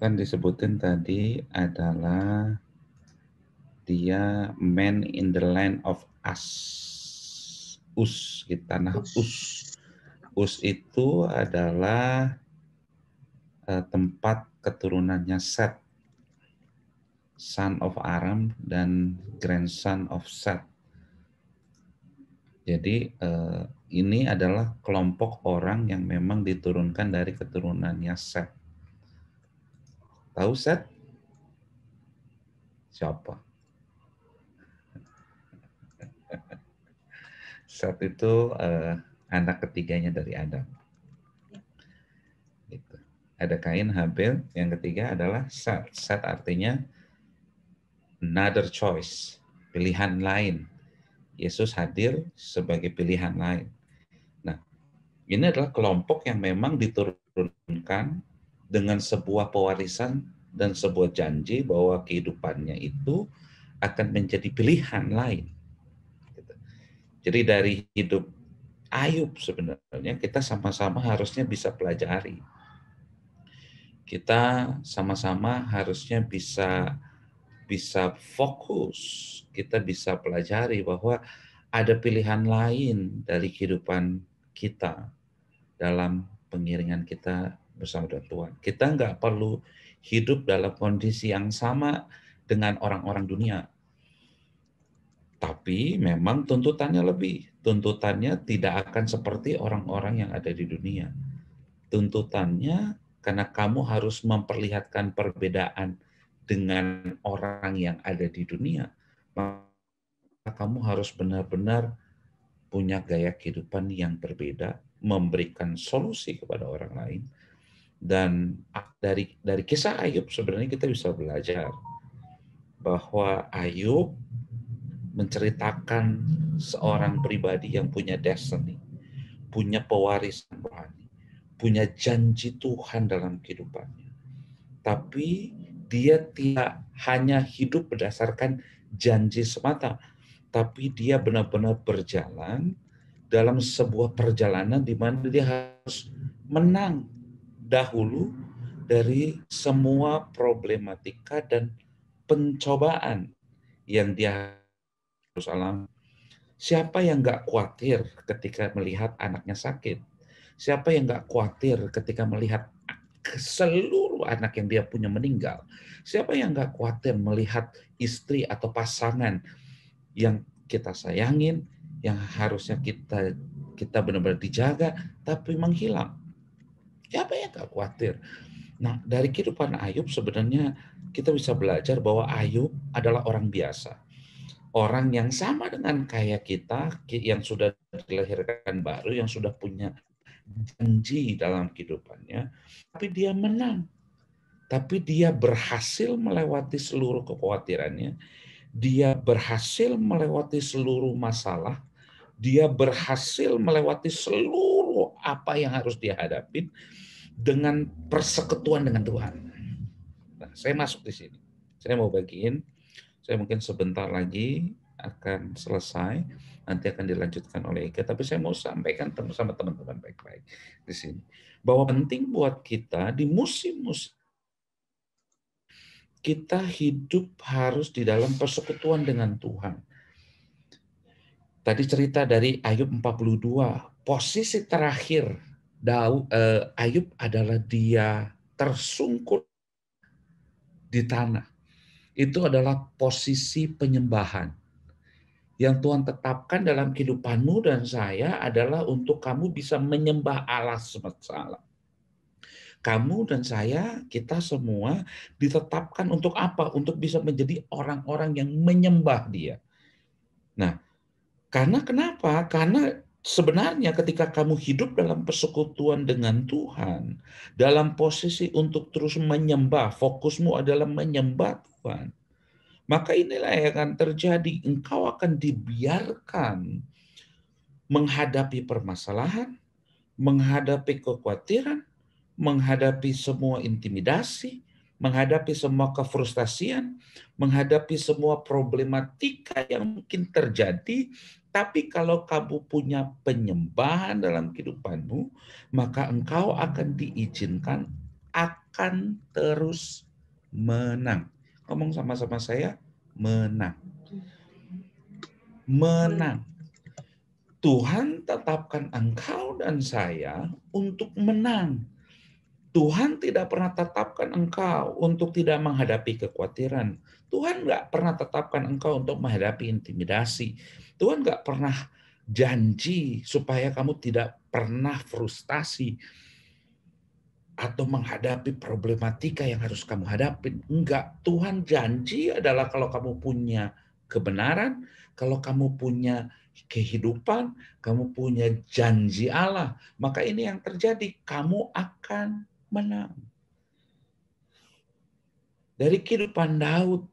Kan disebutin tadi adalah dia man in the land of Us. Us, di tanah Us. Us itu adalah tempat keturunannya Set, son of Aram dan grandson of Set. Jadi ini adalah kelompok orang yang memang diturunkan dari keturunannya Set. Tahu Set? Siapa? Set itu anak ketiganya dari Adam. Gitu. Ada Kain, Habel, yang ketiga adalah Set. Set artinya another choice, pilihan lain. Yesus hadir sebagai pilihan lain. Nah, ini adalah kelompok yang memang diturunkan dengan sebuah pewarisan dan sebuah janji bahwa kehidupannya itu akan menjadi pilihan lain. Jadi dari hidup Ayub sebenarnya kita sama-sama harusnya bisa pelajari. Kita sama-sama harusnya bisa fokus, kita bisa pelajari bahwa ada pilihan lain dari kehidupan kita dalam pengiringan kita bersama dengan Tuhan. Kita nggak perlu hidup dalam kondisi yang sama dengan orang-orang dunia. Tapi memang tuntutannya lebih. Tuntutannya tidak akan seperti orang-orang yang ada di dunia. Tuntutannya karena kamu harus memperlihatkan perbedaan dengan orang yang ada di dunia, maka kamu harus benar-benar punya gaya kehidupan yang berbeda, memberikan solusi kepada orang lain. Dan dari kisah Ayub sebenarnya kita bisa belajar bahwa Ayub menceritakan seorang pribadi yang punya destiny, punya pewarisan rohani, punya janji Tuhan dalam kehidupannya. Tapi dia tidak hanya hidup berdasarkan janji semata, tapi dia benar-benar berjalan dalam sebuah perjalanan di mana dia harus menang dahulu dari semua problematika dan pencobaan yang dia harus alami. Siapa yang nggak khawatir ketika melihat anaknya sakit? Siapa yang nggak khawatir ketika melihat seluruh anak yang dia punya meninggal? Siapa yang nggak khawatir melihat istri atau pasangan yang kita sayangin, yang harusnya kita benar-benar dijaga, tapi menghilang? Siapa yang nggak khawatir? Nah, dari kehidupan Ayub sebenarnya kita bisa belajar bahwa Ayub adalah orang biasa. Orang yang sama dengan kayak kita, yang sudah dilahirkan baru, yang sudah punya janji dalam kehidupannya, tapi dia menang. Tapi dia berhasil melewati seluruh kekhawatirannya, dia berhasil melewati seluruh masalah, dia berhasil melewati seluruh apa yang harus dia hadapi dengan persekutuan dengan Tuhan. Nah, saya masuk di sini. Saya mau bagiin, saya mungkin sebentar lagi akan selesai, nanti akan dilanjutkan oleh Eka, tapi saya mau sampaikan sama teman-teman baik-baik di sini. Bahwa penting buat kita di musim-musim kita hidup harus di dalam persekutuan dengan Tuhan. Tadi cerita dari Ayub 42, posisi terakhir Ayub adalah dia tersungkur di tanah. Itu adalah posisi penyembahan. Yang Tuhan tetapkan dalam kehidupanmu dan saya adalah untuk kamu bisa menyembah Allah semesta alam. Kamu dan saya, kita semua ditetapkan untuk apa? Untuk bisa menjadi orang-orang yang menyembah Dia. Nah, karena kenapa? Karena sebenarnya ketika kamu hidup dalam persekutuan dengan Tuhan, dalam posisi untuk terus menyembah, fokusmu adalah menyembah Tuhan, maka inilah yang akan terjadi. Engkau akan dibiarkan menghadapi permasalahan, menghadapi kekhawatiran, menghadapi semua intimidasi, menghadapi semua kefrustasian, menghadapi semua problematika yang mungkin terjadi. Tapi kalau kamu punya penyembahan dalam kehidupanmu, maka engkau akan diizinkan akan terus menang. Ngomong sama-sama saya, menang. Menang. Tuhan tetapkan engkau dan saya untuk menang. Tuhan tidak pernah tetapkan engkau untuk tidak menghadapi kekhawatiran. Tuhan nggak pernah tetapkan engkau untuk menghadapi intimidasi. Tuhan nggak pernah janji supaya kamu tidak pernah frustasi atau menghadapi problematika yang harus kamu hadapi. Enggak, Tuhan janji adalah kalau kamu punya kebenaran, kalau kamu punya kehidupan, kamu punya janji Allah, maka ini yang terjadi, kamu akan menang. Dari kehidupan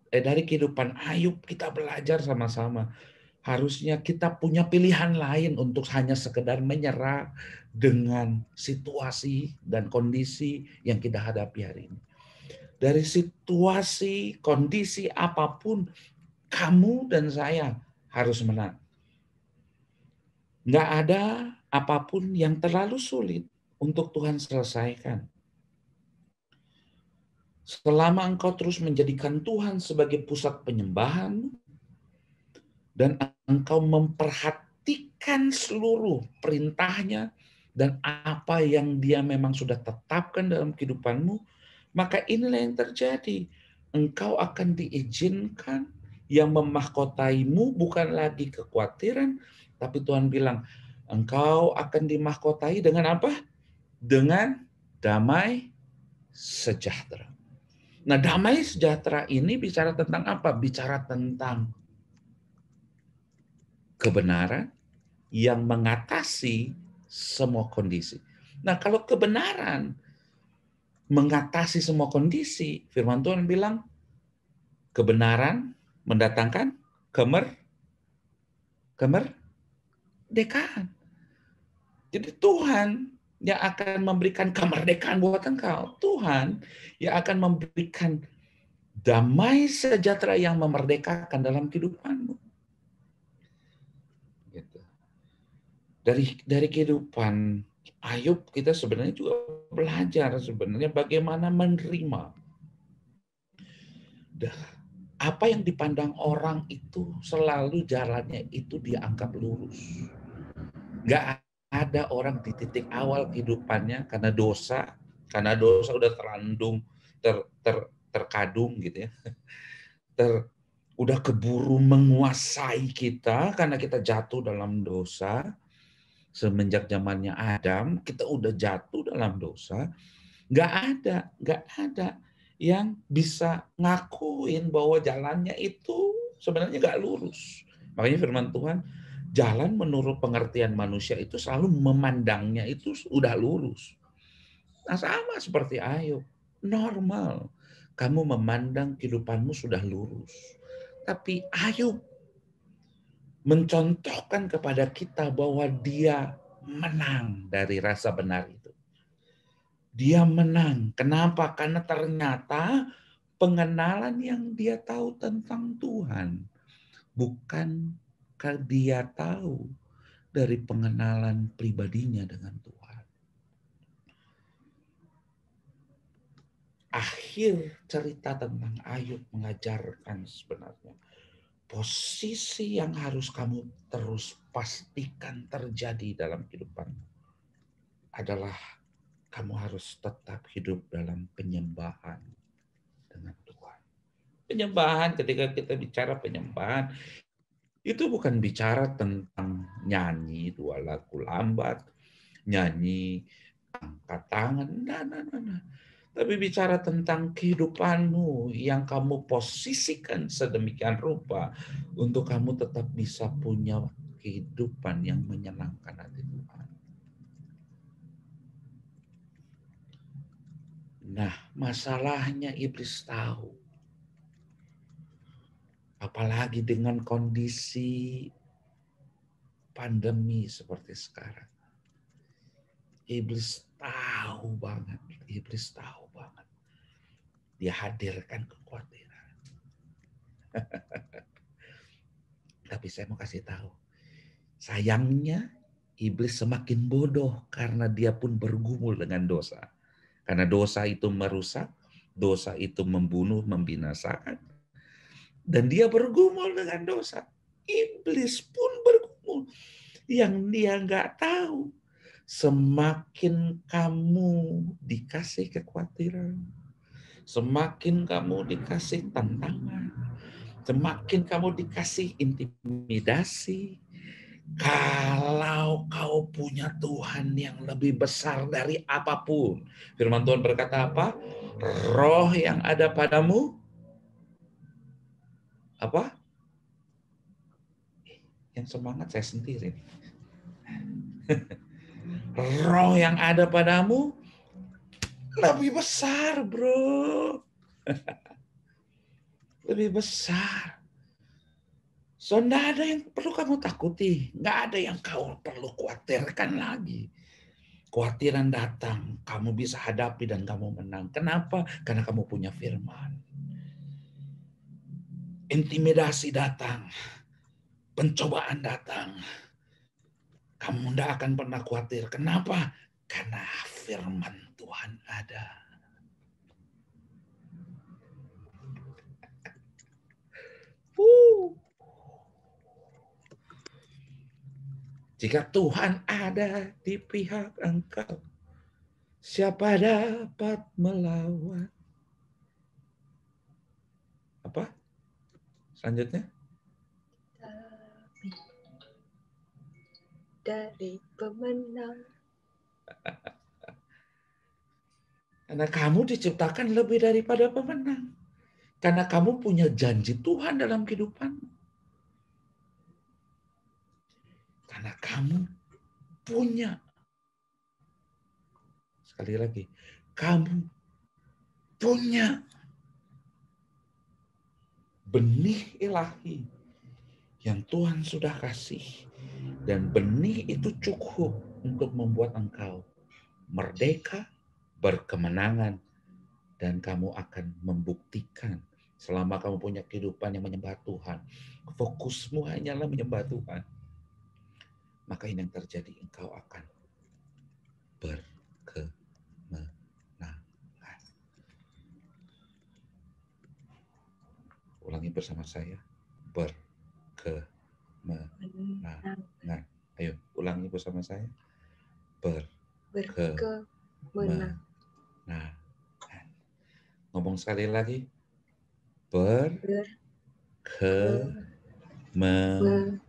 dari kehidupan Ayub kita belajar sama-sama. Harusnya kita punya pilihan lain untuk hanya sekedar menyerah dengan situasi dan kondisi yang kita hadapi hari ini. Dari situasi, kondisi apapun, kamu dan saya harus menang. Nggak ada apapun yang terlalu sulit untuk Tuhan selesaikan. Selama engkau terus menjadikan Tuhan sebagai pusat penyembahan dan engkau memperhatikan seluruh perintahnya dan apa yang dia memang sudah tetapkan dalam kehidupanmu, maka inilah yang terjadi. Engkau akan diizinkan, yang memahkotaimu bukan lagi kekhawatiran, tapi Tuhan bilang, engkau akan dimahkotai dengan apa? Dengan damai sejahtera. Nah, damai sejahtera ini bicara tentang apa? Bicara tentang kebenaran yang mengatasi semua kondisi. Nah, kalau kebenaran mengatasi semua kondisi, firman Tuhan bilang, kebenaran mendatangkan kemerdekaan. Jadi Tuhan yang akan memberikan kemerdekaan buat engkau. Tuhan yang akan memberikan damai sejahtera yang memerdekakan dalam kehidupanmu. Gitu. Dari kehidupan Ayub kita sebenarnya juga belajar sebenarnya bagaimana menerima. Apa yang dipandang orang itu selalu jalannya itu dianggap lurus. Gak ada orang di titik awal kehidupannya karena dosa udah terkadung gitu ya. Udah keburu menguasai kita karena kita jatuh dalam dosa. Semenjak zamannya Adam, kita udah jatuh dalam dosa. Gak ada yang bisa ngakuin bahwa jalannya itu sebenarnya gak lurus. Makanya firman Tuhan, jalan menurut pengertian manusia itu selalu memandangnya itu udah lurus. Nah, sama seperti Ayub. Normal. Kamu memandang kehidupanmu sudah lurus. Tapi Ayub mencontohkan kepada kita bahwa dia menang dari rasa benar itu. Dia menang. Kenapa? Karena ternyata pengenalan yang dia tahu tentang Tuhan bukan dia tahu dari pengenalan pribadinya dengan Tuhan. Akhir cerita tentang Ayub mengajarkan sebenarnya posisi yang harus kamu terus pastikan terjadi dalam kehidupan adalah kamu harus tetap hidup dalam penyembahan dengan Tuhan. Penyembahan, ketika kita bicara penyembahan, itu bukan bicara tentang nyanyi 2 lagu lambat, nyanyi angkat tangan, nah. Tapi bicara tentang kehidupanmu yang kamu posisikan sedemikian rupa untuk kamu tetap bisa punya kehidupan yang menyenangkan hati Tuhan. Nah, masalahnya iblis tahu. Apalagi dengan kondisi pandemi seperti sekarang. Iblis tahu banget. Dia hadirkan kekhawatiran. Tapi saya mau kasih tahu. Sayangnya iblis semakin bodoh karena dia pun bergumul dengan dosa. Karena dosa itu merusak, dosa itu membunuh, membinasakan. Dan dia bergumul dengan dosa. Iblis pun bergumul. Yang dia nggak tahu, semakin kamu dikasih kekhawatiran, semakin kamu dikasih tantangan, semakin kamu dikasih intimidasi. Kalau kau punya Tuhan yang lebih besar dari apapun. Firman Tuhan berkata apa? Roh yang ada padamu, apa? Yang semangat saya sendiri. Roh yang ada padamu lebih besar, bro. Lebih besar. So, nggak ada yang perlu kamu takuti. Nggak ada yang kau perlu khawatirkan lagi. Kekhawatiran datang, kamu bisa hadapi dan kamu menang. Kenapa? Karena kamu punya firman. Intimidasi datang, pencobaan datang. Kamu tidak akan pernah khawatir. Kenapa? Karena firman Tuhan ada. Jika Tuhan ada di pihak engkau, siapa dapat melawan? Apa? Selanjutnya? Dari pemenang. Karena kamu diciptakan lebih daripada pemenang. Karena kamu punya janji Tuhan dalam kehidupanmu. Karena kamu punya. Sekali lagi, kamu punya benih ilahi yang Tuhan sudah kasih. Dan benih itu cukup untuk membuat engkau merdeka, berkemenangan, dan kamu akan membuktikan selama kamu punya kehidupan yang menyembah Tuhan, fokusmu hanyalah menyembah Tuhan, maka ini yang terjadi, engkau akan berkemenangan. Ulangi bersama saya, berkemenangan. Ayo, ulangi bersama saya, berkemenangan. Ngomong sekali lagi, berkemenangan.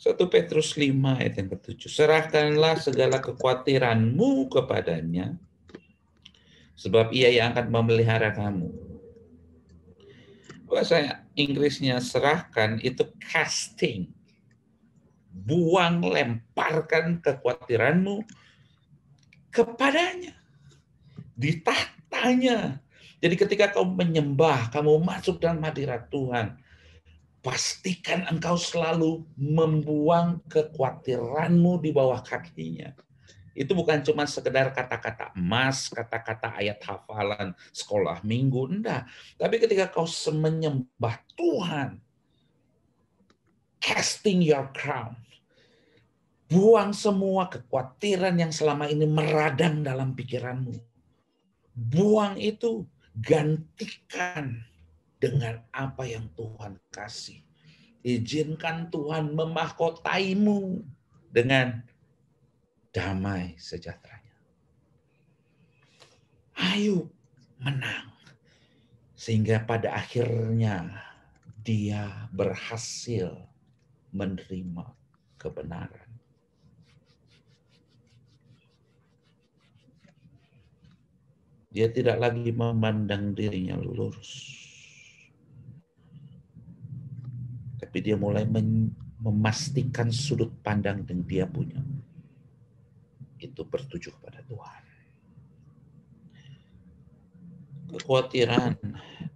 1 Petrus 5 ayat yang ke-7. Serahkanlah segala kekhawatiranmu kepadanya, sebab ia yang akan memelihara kamu. Bahasa Inggrisnya serahkan itu casting. Buang, lemparkan kekhawatiranmu kepadanya. Di tahtanya. Jadi ketika kau menyembah, kamu masuk dalam hadirat Tuhan, pastikan engkau selalu membuang kekhawatiranmu di bawah kakinya. Itu bukan cuma sekedar kata-kata emas, kata-kata ayat hafalan sekolah minggu, enggak. Tapi ketika kau menyembah Tuhan, casting your crown, buang semua kekhawatiran yang selama ini meradang dalam pikiranmu. Buang itu, gantikan dengan apa yang Tuhan kasih. Izinkan Tuhan memahkotaimu dengan damai sejahteranya. Ayo menang. Sehingga pada akhirnya dia berhasil menerima kebenaran. Dia tidak lagi memandang dirinya lurus. Tapi dia mulai memastikan sudut pandang yang dia punya. Itu bertuju kepada Tuhan. Kekhawatiran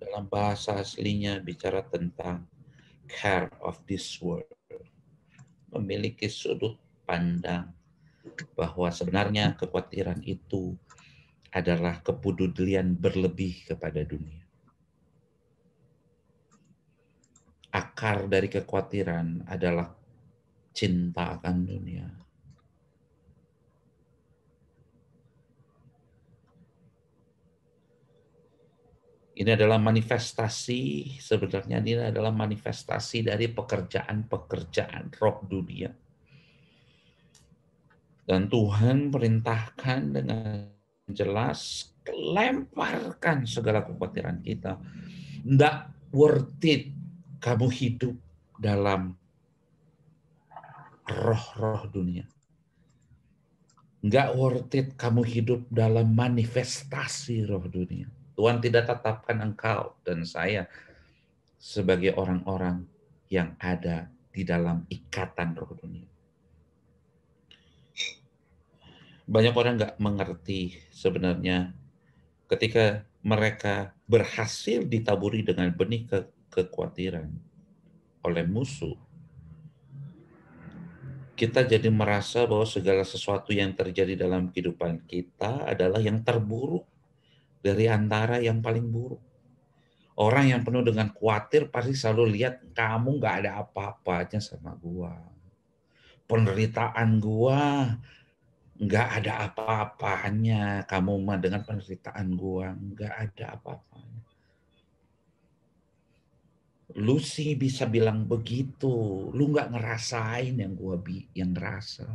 dalam bahasa aslinya bicara tentang care of this world. Memiliki sudut pandang bahwa sebenarnya kekhawatiran itu adalah kepedulian berlebih kepada dunia. akar dari kekhawatiran adalah cinta akan dunia. Ini adalah manifestasi, sebenarnya ini adalah manifestasi dari pekerjaan-pekerjaan roh dunia. Dan Tuhan perintahkan dengan jelas, lemparkan segala kekhawatiran kita. Nggak worth it kamu hidup dalam roh-roh dunia. Nggak worth it kamu hidup dalam manifestasi roh dunia. Tuhan tidak tetapkan engkau dan saya sebagai orang-orang yang ada di dalam ikatan roh dunia. Banyak orang nggak mengerti sebenarnya ketika mereka berhasil ditaburi dengan benih kekhawatiran oleh musuh. Kita jadi merasa bahwa segala sesuatu yang terjadi dalam kehidupan kita adalah yang terburuk dari antara yang paling buruk. Orang yang penuh dengan khawatir pasti selalu lihat kamu nggak ada apa-apanya sama gua. Penderitaan gua nggak ada apa-apanya. Kamu mah dengan penderitaan gua nggak ada apa-apanya. Lu sih bisa bilang begitu. Lu nggak ngerasain yang gua yang ngerasa.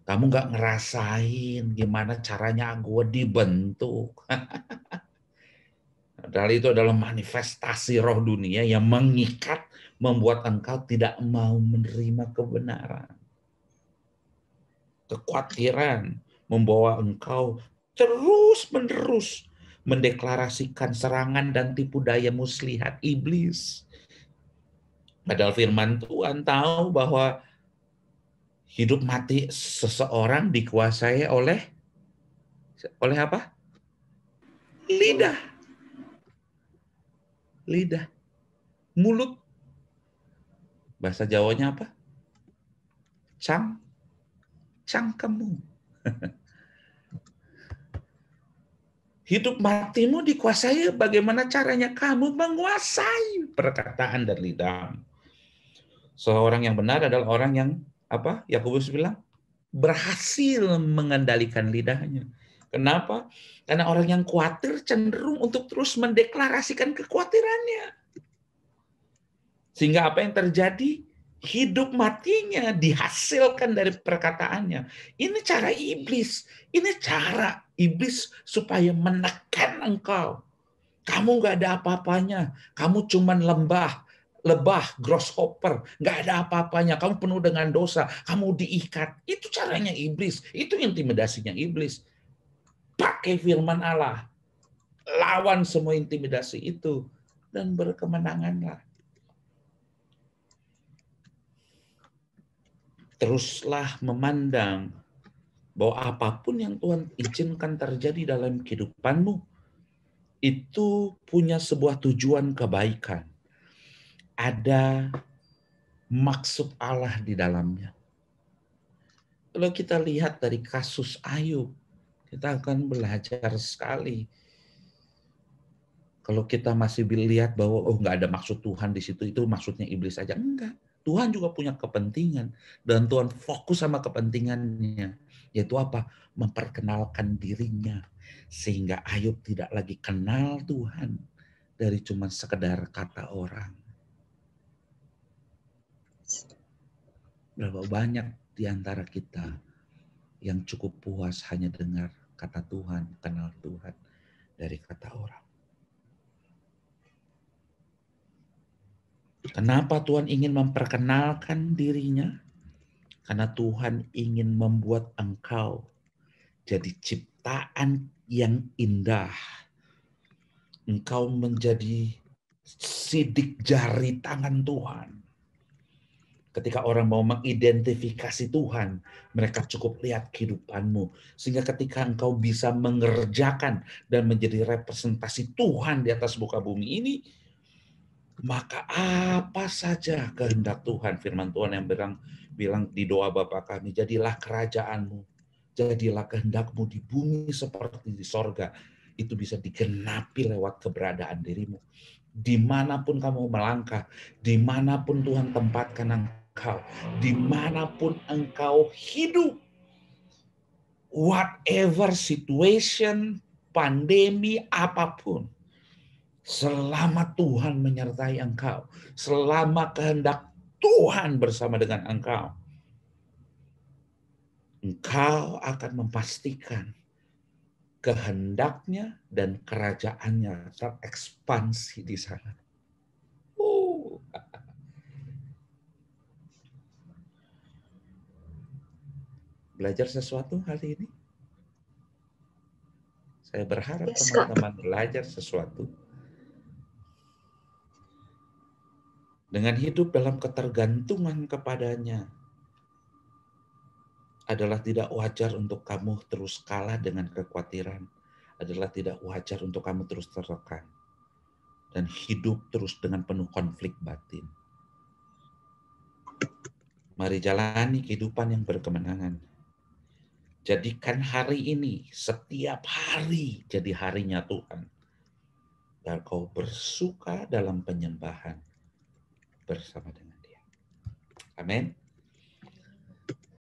Kamu nggak ngerasain gimana caranya gua dibentuk. Padahal itu adalah manifestasi roh dunia yang mengikat, membuat engkau tidak mau menerima kebenaran. Kekhawatiran membawa engkau terus-menerus mendeklarasikan serangan dan tipu daya muslihat iblis. Padahal firman Tuhan tahu bahwa hidup mati seseorang dikuasai oleh apa? Lidah. Lidah. Mulut. Bahasa Jawanya apa? Cangkemmu. Hidup matimu dikuasai bagaimana caranya kamu menguasai perkataan dan lidah. Seorang yang benar adalah orang yang apa? Yakobus bilang berhasil mengendalikan lidahnya. Kenapa? Karena orang yang khawatir cenderung untuk terus mendeklarasikan kekhawatirannya. Sehingga apa yang terjadi? Hidup matinya dihasilkan dari perkataannya. Ini cara iblis. Ini cara iblis supaya menekan engkau. Kamu nggak ada apa-apanya. Kamu cuman lebah, grasshopper. Nggak ada apa-apanya. Kamu penuh dengan dosa. Kamu diikat. Itu caranya iblis. Itu intimidasinya iblis. Pakai firman Allah. Lawan semua intimidasi itu. Dan berkemenanganlah. Teruslah memandang bahwa apapun yang Tuhan izinkan terjadi dalam kehidupanmu, itu punya sebuah tujuan kebaikan. Ada maksud Allah di dalamnya. Kalau kita lihat dari kasus Ayub, kita akan belajar sekali. Kalau kita masih lihat bahwa nggak ada maksud Tuhan di situ, itu maksudnya iblis aja. Enggak. Tuhan juga punya kepentingan. Dan Tuhan fokus sama kepentingannya. Yaitu apa? Memperkenalkan dirinya. Sehingga Ayub tidak lagi kenal Tuhan. Dari cuma sekedar kata orang. Berapa banyak di antara kita yang cukup puas hanya dengar kata Tuhan, kenal Tuhan dari kata orang. Kenapa Tuhan ingin memperkenalkan dirinya? Karena Tuhan ingin membuat engkau jadi ciptaan yang indah. Engkau menjadi sidik jari tangan Tuhan. Ketika orang mau mengidentifikasi Tuhan, mereka cukup lihat kehidupanmu. Sehingga ketika engkau bisa mengerjakan dan menjadi representasi Tuhan di atas muka bumi ini, maka apa saja kehendak Tuhan, firman Tuhan yang bilang di doa Bapa kami, jadilah kerajaanmu, jadilah kehendakmu di bumi seperti di sorga. Itu bisa digenapi lewat keberadaan dirimu. Dimanapun kamu melangkah, dimanapun Tuhan tempatkan engkau, dimanapun engkau hidup, whatever situation, pandemi, apapun, selama Tuhan menyertai engkau, selama kehendak Tuhan bersama dengan engkau, engkau akan memastikan kehendaknya dan kerajaannya terekspansi di sana. Belajar sesuatu hari ini? Saya berharap Yes, Kak. teman-teman belajar sesuatu. Dengan hidup dalam ketergantungan kepadanya adalah tidak wajar untuk kamu terus kalah dengan kekhawatiran. Adalah tidak wajar untuk kamu terus tertekan. Dan hidup terus dengan penuh konflik batin. Mari jalani kehidupan yang berkemenangan. Jadikan hari ini, setiap hari jadi harinya Tuhan. Dan kau bersuka dalam penyembahan bersama dengan Dia. Amin.